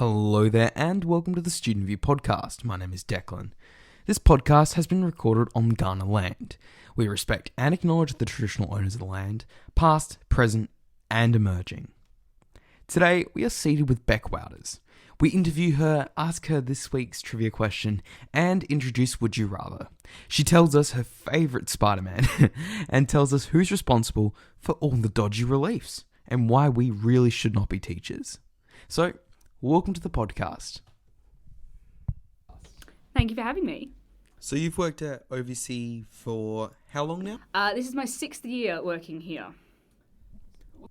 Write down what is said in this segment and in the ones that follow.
Hello there and welcome to the Student View podcast. My name is Declan. This podcast has been recorded on Kaurna land. We respect and acknowledge the traditional owners of the land, past, present and emerging. Today we are seated with Bec Wouters. We interview her, ask her this week's trivia question and introduce Would You Rather. She tells us her favourite Spider-Man and tells us who's responsible for all the dodgy reliefs and why we really should not be teachers. So, welcome to the podcast. Thank you for having me. So you've worked at OVC for how long now? This is my 6th year working here.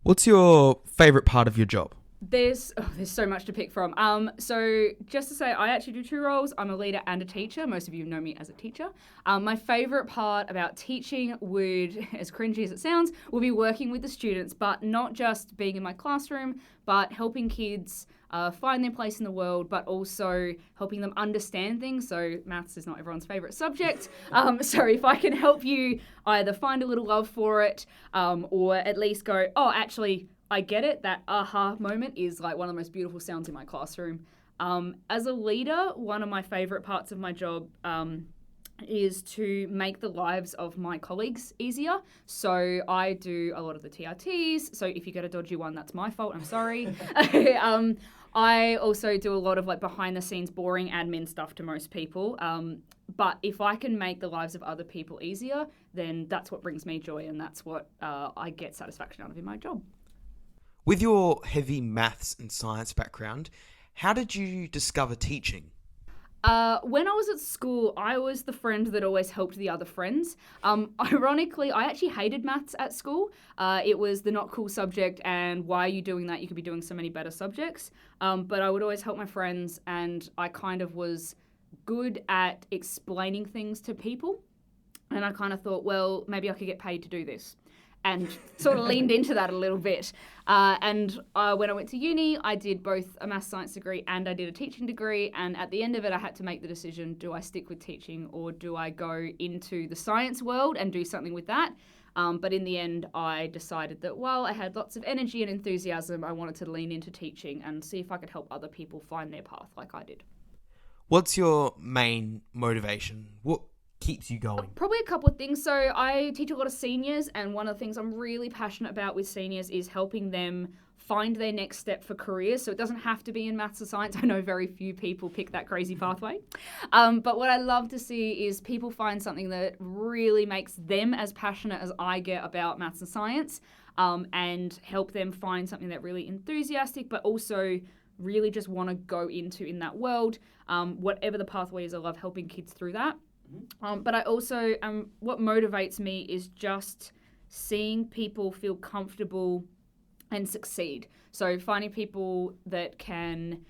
What's your favourite part of your job? There's so much to pick from. So just to say, I actually do 2 roles. I'm a leader and a teacher. Most of you know me as a teacher. My favourite part about teaching would, as cringy as it sounds, would be working with the students, but not just being in my classroom, but helping kids find their place in the world, but also helping them understand things. So maths is not everyone's favourite subject. So if I can help you either find a little love for it, or at least go, oh, actually, I get it. That aha moment is like one of the most beautiful sounds in my classroom. As a leader, one of my favourite parts of my job is to make the lives of my colleagues easier. So I do a lot of the TRTs. So if you get a dodgy one, that's my fault. I'm sorry. I also do a lot of like behind the scenes boring admin stuff to most people. But if I can make the lives of other people easier, then that's what brings me joy, and that's what I get satisfaction out of in my job. With your heavy maths and science background, how did you discover teaching? When I was at school, I was the friend that always helped the other friends. Ironically, I actually hated maths at school. It was the not cool subject, and why are you doing that? You could be doing so many better subjects. But I would always help my friends, and I kind of was good at explaining things to people. And I kind of thought, well, maybe I could get paid to do this. And sort of leaned into that a little bit. And when I went to uni, I did both a maths science degree and I did a teaching degree. And at the end of it, I had to make the decision, do I stick with teaching or do I go into the science world and do something with that? But in the end, I decided that while I had lots of energy and enthusiasm, I wanted to lean into teaching and see if I could help other people find their path like I did. What's your main motivation? What keeps you going? Probably a couple of things. So I teach a lot of seniors, and one of the things I'm really passionate about with seniors is helping them find their next step for careers. So it doesn't have to be in maths or science. I know very few people pick that crazy pathway. But what I love to see is people find something that really makes them as passionate as I get about maths and science, and help them find something that really enthusiastic, but also really just want to go into in that world. Whatever the pathway is, I love helping kids through that. But I also, what motivates me is just seeing people feel comfortable and succeed. So finding people that can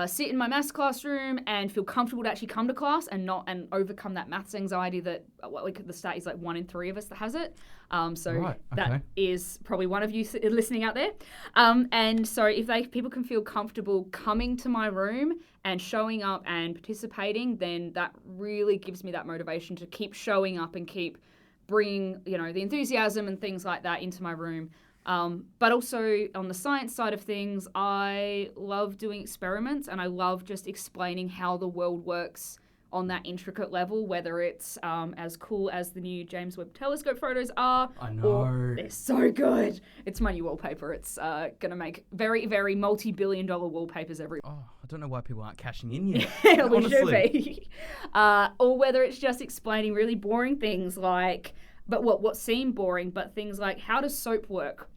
sit in my maths classroom and feel comfortable to actually come to class and overcome that maths anxiety that the stat is like 1 in 3 of us that has it. That is probably one of you listening out there. And so if people can feel comfortable coming to my room and showing up and participating, then that really gives me that motivation to keep showing up and keep bringing, the enthusiasm and things like that into my room. But also on the science side of things, I love doing experiments and I love just explaining how the world works on that intricate level, whether it's as cool as the new James Webb Telescope photos are. I know. Or they're so good. It's my new wallpaper. It's going to make very, very multi-billion-dollar wallpapers every. Oh, I don't know why people aren't cashing in yet. We should be. Or whether it's just explaining really boring things like, but what seem boring, but things like how does soap work?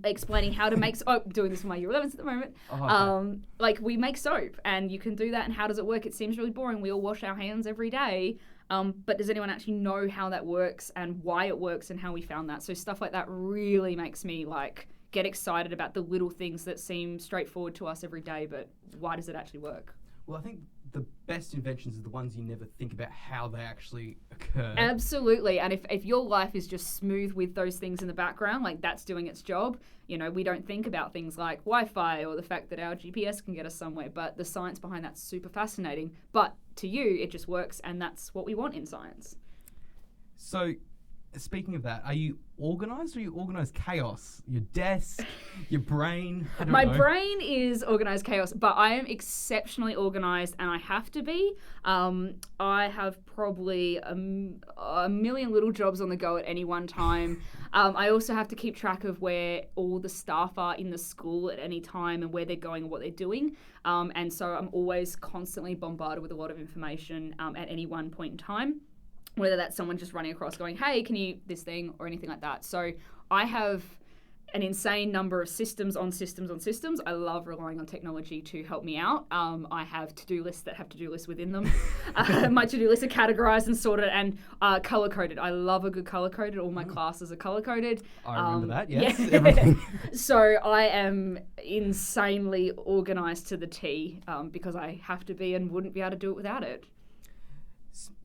Explaining how to make soap. Doing this for my year 11s at the moment. Like we make soap and you can do that, and how does it work? It seems really boring. We all wash our hands every day. But does anyone actually know how that works and why it works and how we found that? So stuff like that really makes me get excited about the little things that seem straightforward to us every day, but why does it actually work? Well, I think the best inventions are the ones you never think about how they actually occur. Absolutely. And if your life is just smooth with those things in the background, like that's doing its job, we don't think about things like Wi-Fi or the fact that our GPS can get us somewhere, but the science behind that's super fascinating. But to you, it just works, and that's what we want in science. So speaking of that, are you organised or you organise chaos? Your desk, your brain? I don't My know. brain is organised chaos, but I am exceptionally organised, and I have to be. I have probably a million little jobs on the go at any one time. I also have to keep track of where all the staff are in the school at any time and where they're going and what they're doing. And so I'm always constantly bombarded with a lot of information at any one point in time, whether that's someone just running across going, hey, can you this thing or anything like that. So I have an insane number of systems on systems on systems. I love relying on technology to help me out. I have to-do lists that have to-do lists within them. My to-do lists are categorized and sorted and color-coded. I love a good color-coded. All my classes are color-coded. I remember that, yes. Yeah. Everything. So I am insanely organized to the T because I have to be and wouldn't be able to do it without it.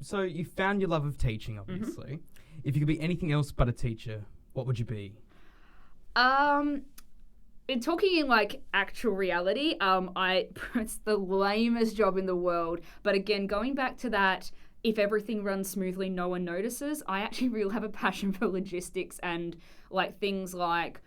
So you found your love of teaching, obviously. If you could be anything else but a teacher, what would you be? In talking in like actual reality, it's the lamest job in the world. But again, going back to that, if everything runs smoothly, no one notices. I actually really have a passion for logistics and like things like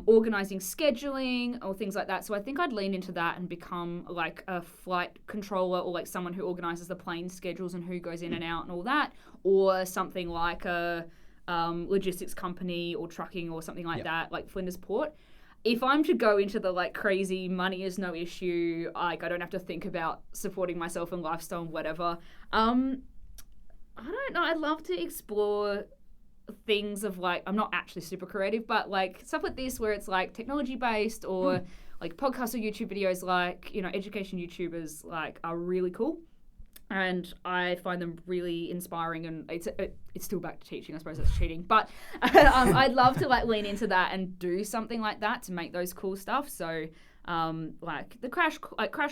organizing scheduling or things like that. So I think I'd lean into that and become like a flight controller or like someone who organizes the plane schedules and who goes in and out and all that, or something like a logistics company or trucking or something like that, like Flinders Port. If I'm to go into the like crazy money is no issue, like I don't have to think about supporting myself and lifestyle and whatever. I don't know. I'd love to explore things of like, I'm not actually super creative, but like stuff like this where it's like technology based or like podcasts or YouTube videos, like, you know, education YouTubers like are really cool. And I find them really inspiring, and it's still back to teaching. I suppose that's cheating, but I'd love to like lean into that and do something like that to make those cool stuff. So, like the crash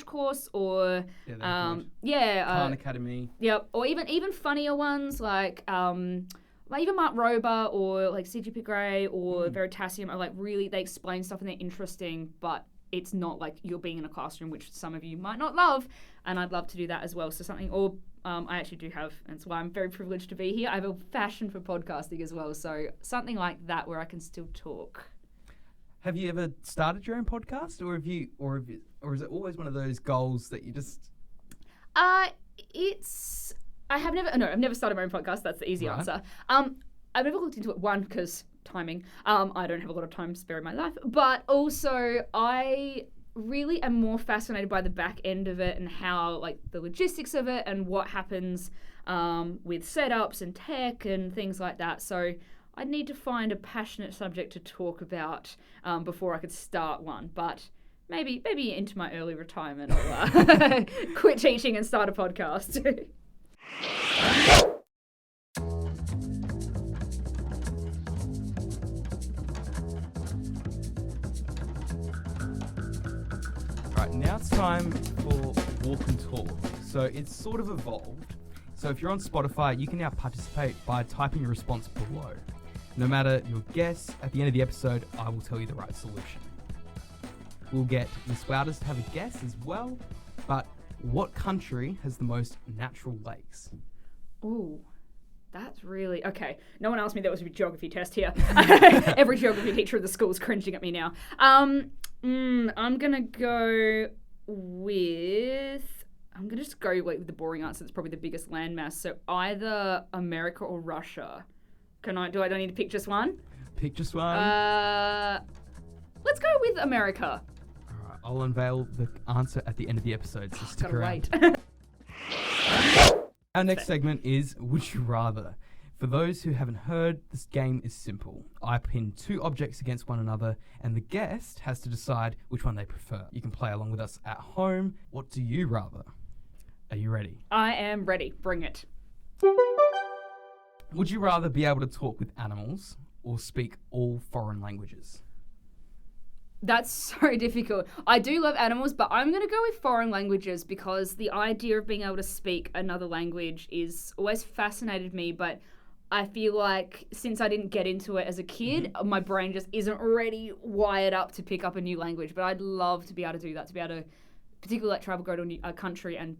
course, or Khan Academy. Yep, or even funnier ones like even Mark Rober or like CGP Grey or Veritasium are like really, they explain stuff and they're interesting, but it's not like you're being in a classroom, which some of you might not love, and I'd love to do that as well. So something, or I actually do have, and that's why I'm very privileged to be here, I have a passion for podcasting as well. So something like that where I can still talk. Have you ever started your own podcast, or is it always one of those goals that you just? I've never started my own podcast. That's the easy answer. I've never looked into it. One, because timing. I don't have a lot of time to spare in my life, but also I really am more fascinated by the back end of it and how like the logistics of it and what happens with setups and tech and things like that. So I'd need to find a passionate subject to talk about before I could start one. But maybe into my early retirement I'll quit teaching and start a podcast. Right, now it's time for Walk and Talk. So it's sort of evolved. So if you're on Spotify, you can now participate by typing your response below. No matter your guess, at the end of the episode, I will tell you the right solution. We'll get Bec Wouters to have a guess as well, but what country has the most natural lakes? Ooh, that's really... Okay, no one asked me that was a geography test here. Every geography teacher at the school is cringing at me now. I'm going to go with... I'm going to just go with the boring answer. It's probably the biggest landmass. So either America or Russia. Do I don't need to pick just one? Pick just one. Let's go with America. All right, I'll unveil the answer at the end of the episode, so stick around. Wait. Our next segment is Would You Rather. For those who haven't heard, this game is simple. I pin two objects against one another, and the guest has to decide which one they prefer. You can play along with us at home. What do you rather? Are you ready? I am ready. Bring it. Would you rather be able to talk with animals or speak all foreign languages? That's so difficult. I do love animals, but I'm going to go with foreign languages because the idea of being able to speak another language is always fascinated me, but I feel like since I didn't get into it as a kid, my brain just isn't already wired up to pick up a new language. But I'd love to be able to do that, to be able to particularly like travel, go to a country and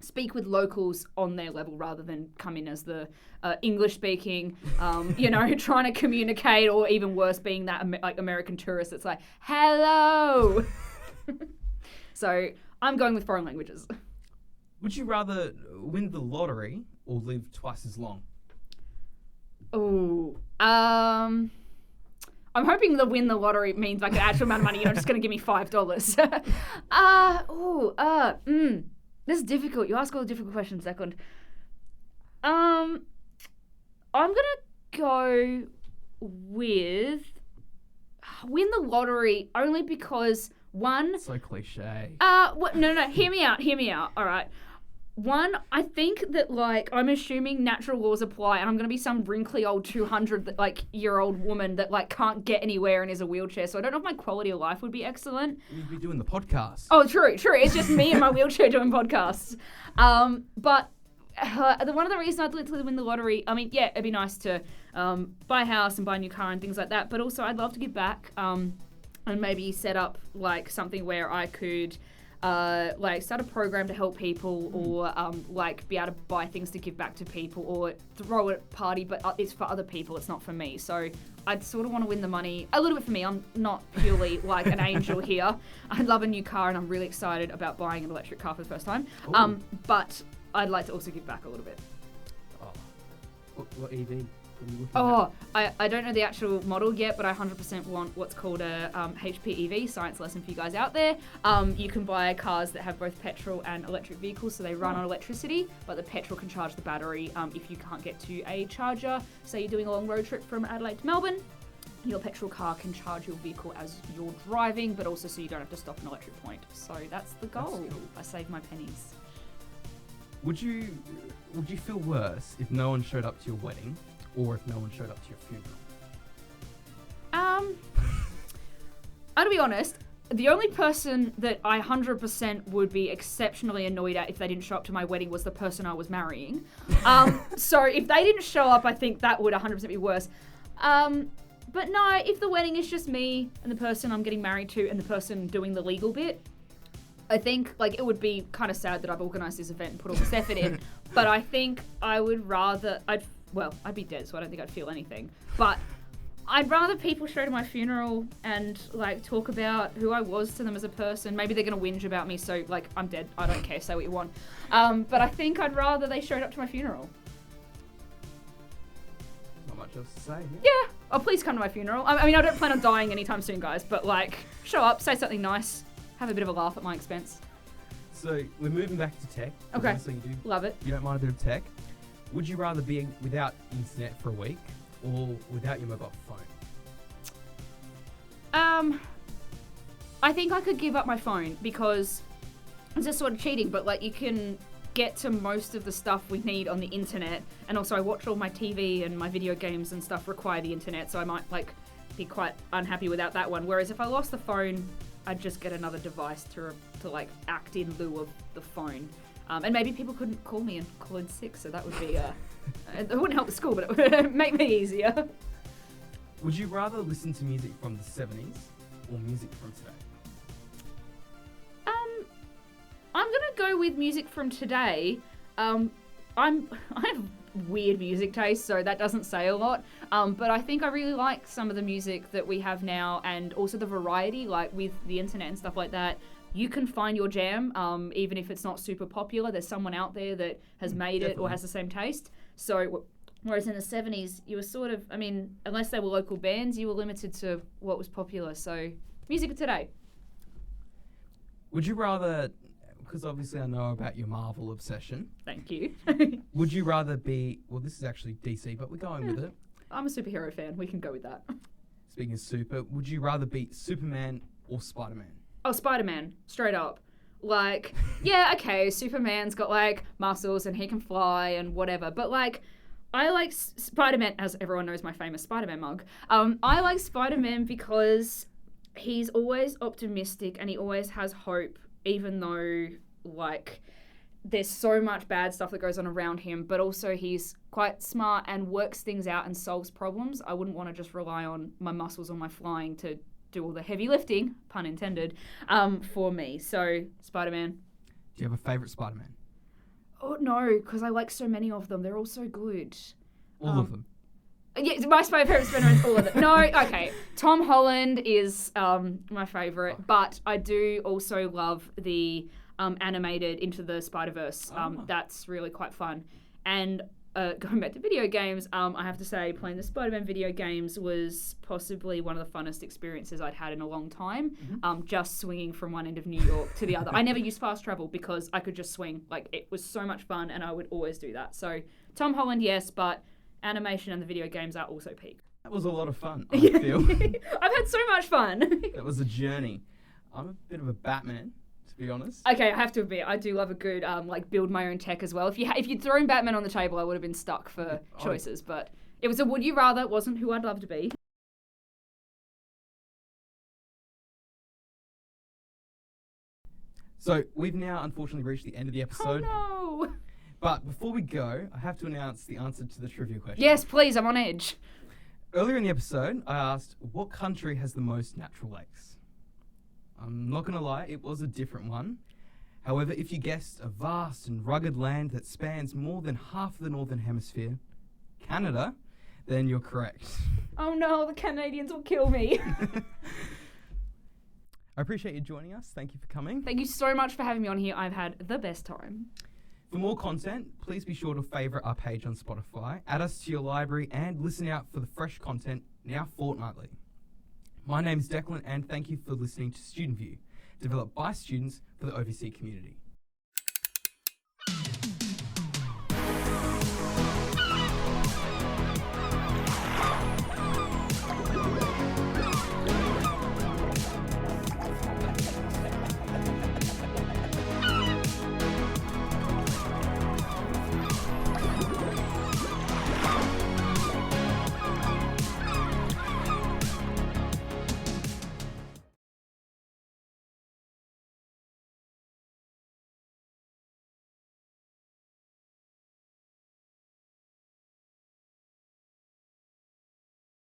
speak with locals on their level rather than come in as the English speaking, trying to communicate, or even worse, being that American tourist that's like, hello. So I'm going with foreign languages. Would you rather win the lottery or live twice as long? Oh, I'm hoping the win the lottery means like an actual amount of money. You're not just going to give me $5. This is difficult. You ask all the difficult questions, Declan. I'm gonna go with win the lottery only because one. So cliche. No. Hear me out. All right. One, I think that I'm assuming natural laws apply, and I'm gonna be some wrinkly old 200-year-old woman that can't get anywhere and is a wheelchair. So I don't know if my quality of life would be excellent. You'd be doing the podcast. Oh, true. It's just me in my wheelchair doing podcasts. But one of the reasons I'd like to win the lottery, I mean, yeah, it'd be nice to buy a house and buy a new car and things like that. But also, I'd love to give back and maybe set up something where I could. Start a program to help people, or be able to buy things to give back to people, or throw a party, but it's for other people, it's not for me. So I'd sort of want to win the money a little bit for me. I'm not purely like an angel here. I love a new car and I'm really excited about buying an electric car for the first time. But I'd like to also give back a little bit. What EV? I don't know the actual model yet, but I 100% want what's called a HP EV, science lesson for you guys out there. You can buy cars that have both petrol and electric vehicles, so they run on electricity, but the petrol can charge the battery if you can't get to a charger. Say you're doing a long road trip from Adelaide to Melbourne, your petrol car can charge your vehicle as you're driving, but also so you don't have to stop an electric point. So that's the goal. That's cool. I save my pennies. Would you feel worse if no one showed up to your wedding? Or if no one showed up to your funeral? I'm gonna be honest, the only person that I 100% would be exceptionally annoyed at if they didn't show up to my wedding was the person I was marrying. So if they didn't show up, I think that would 100% be worse. But no, if the wedding is just me and the person I'm getting married to and the person doing the legal bit, I think it would be kind of sad that I've organised this event and put all this effort in. But I think I would rather... I'd be dead, so I don't think I'd feel anything. But I'd rather people show to my funeral and talk about who I was to them as a person. Maybe they're gonna whinge about me, so I'm dead. I don't care. Say what you want. But I think I'd rather they showed up to my funeral. Not much else to say. Yeah. Oh, please come to my funeral. I mean, I don't plan on dying anytime soon, guys. But show up, say something nice, have a bit of a laugh at my expense. So we're moving back to tech. Okay. So you do love it. You don't mind a bit of tech. Would you rather be without internet for a week or without your mobile phone? I think I could give up my phone because it's just sort of cheating, but you can get to most of the stuff we need on the internet, and also I watch all my TV and my video games and stuff require the internet, so I might be quite unhappy without that one. Whereas if I lost the phone, I'd just get another device to act in lieu of the phone. And maybe people couldn't call me and call in sick, so that would be, it wouldn't help the school, but it would make me easier. Would you rather listen to music from the 70s or music from today? I'm gonna go with music from today. I have weird music taste, so that doesn't say a lot. But I think I really like some of the music that we have now, and also the variety, with the internet and stuff like that. You can find your jam, even if it's not super popular. There's someone out there that has made it or has the same taste. So, whereas in the 70s, you were sort of, unless they were local bands, you were limited to what was popular. So, music of today. Would you rather, because obviously I know about your Marvel obsession. Thank you. Would you rather be, well, this is actually DC, but we're going with it. I'm a superhero fan. We can go with that. Speaking of super, would you rather be Superman or Spider-Man? Oh, Spider-Man, straight up. Yeah, okay, Superman's got, muscles and he can fly and whatever. But, I like Spider-Man, as everyone knows my famous Spider-Man mug. I like Spider-Man because he's always optimistic and he always has hope, even though, there's so much bad stuff that goes on around him. But also he's quite smart and works things out and solves problems. I wouldn't want to just rely on my muscles or my flying to do all the heavy lifting, pun intended, for me. So, Spider-Man. Do you have a favourite Spider-Man? Oh, no, because I like so many of them. They're all so good. All of them. Yeah, my favourite spinner is all of them. No, okay. Tom Holland is my favourite, but I do also love the animated Into the Spider-Verse. That's really quite fun. And going back to video games, I have to say playing the Spider-Man video games was possibly one of the funnest experiences I'd had in a long time. Just swinging from one end of New York to the other. I never used fast travel because I could just swing. Like, it was so much fun, and I would always do that. So Tom Holland, yes, but animation and the video games are also peak. That was a lot of fun, I feel. I've had so much fun. It was a journey. I'm a bit of a Batman, to be honest. Okay, I have to admit, I do love a good build my own tech as well. If you'd thrown Batman on the table, I would have been stuck for choices. But it was a would you rather. It wasn't who I'd love to be. So we've now unfortunately reached the end of the episode. Oh no! But before we go, I have to announce the answer to the trivia question. Yes, please. I'm on edge. Earlier in the episode, I asked, what country has the most natural lakes? I'm not going to lie, it was a different one. However, if you guessed a vast and rugged land that spans more than half the Northern Hemisphere, Canada, then you're correct. Oh no, the Canadians will kill me. I appreciate you joining us. Thank you for coming. Thank you so much for having me on here. I've had the best time. For more content, please be sure to favourite our page on Spotify, add us to your library, and listen out for the fresh content now fortnightly. My name is Declan, and thank you for listening to Student View, developed by students for the overseas community.